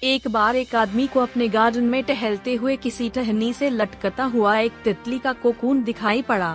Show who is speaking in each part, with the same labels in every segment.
Speaker 1: एक बार एक आदमी को अपने गार्डन में टहलते हुए किसी टहनी से लटकता हुआ एक तितली का कोकून दिखाई पड़ा।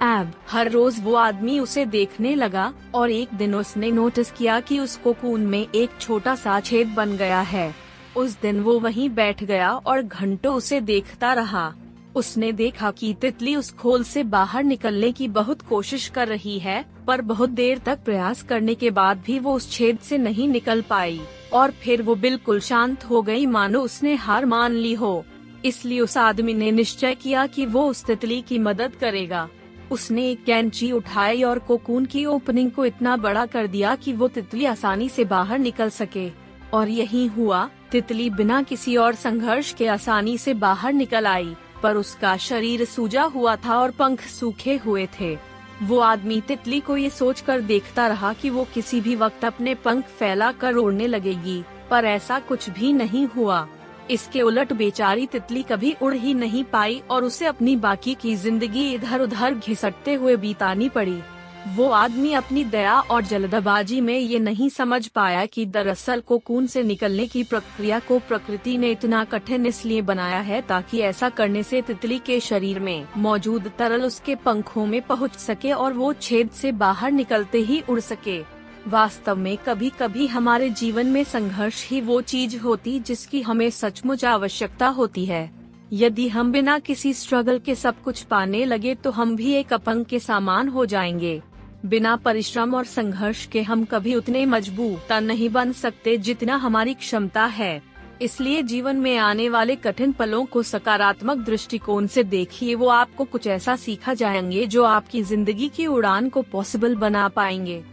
Speaker 1: अब हर रोज वो आदमी उसे देखने लगा और एक दिन उसने नोटिस किया कि उस कोकून में एक छोटा सा छेद बन गया है। उस दिन वो वहीं बैठ गया और घंटों उसे देखता रहा। उसने देखा कि तितली उस खोल से बाहर निकलने की बहुत कोशिश कर रही है, पर बहुत देर तक प्रयास करने के बाद भी वो उस छेद से नहीं निकल पाई और फिर वो बिल्कुल शांत हो गई, मानो उसने हार मान ली हो। इसलिए उस आदमी ने निश्चय किया कि वो उस तितली की मदद करेगा। उसने एक कैंची उठाई और कोकून की ओपनिंग को इतना बड़ा कर दिया कि वो तितली आसानी से बाहर निकल सके। और यही हुआ, तितली बिना किसी और संघर्ष के आसानी से बाहर निकल आई, पर उसका शरीर सूजा हुआ था और पंख सूखे हुए थे। वो आदमी तितली को ये सोचकर देखता रहा कि वो किसी भी वक्त अपने पंख फैला कर उड़ने लगेगी, पर ऐसा कुछ भी नहीं हुआ। इसके उलट बेचारी तितली कभी उड़ ही नहीं पाई और उसे अपनी बाकी की जिंदगी इधर उधर घिसटते हुए बितानी पड़ी। वो आदमी अपनी दया और जल्दबाजी में ये नहीं समझ पाया कि दरअसल कोकून से निकलने की प्रक्रिया को प्रकृति ने इतना कठिन इसलिए बनाया है ताकि ऐसा करने से तितली के शरीर में मौजूद तरल उसके पंखों में पहुंच सके और वो छेद से बाहर निकलते ही उड़ सके। वास्तव में कभी कभी हमारे जीवन में संघर्ष ही वो चीज होती जिसकी हमें सचमुच आवश्यकता होती है। यदि हम बिना किसी स्ट्रगल के सब कुछ पाने लगे तो हम भी एक अपंग के समान हो जाएंगे। बिना परिश्रम और संघर्ष के हम कभी उतने मजबूत नहीं बन सकते जितना हमारी क्षमता है। इसलिए जीवन में आने वाले कठिन पलों को सकारात्मक दृष्टिकोण से देखिए, वो आपको कुछ ऐसा सिखा जाएंगे जो आपकी जिंदगी की उड़ान को पॉसिबल बना पाएंगे।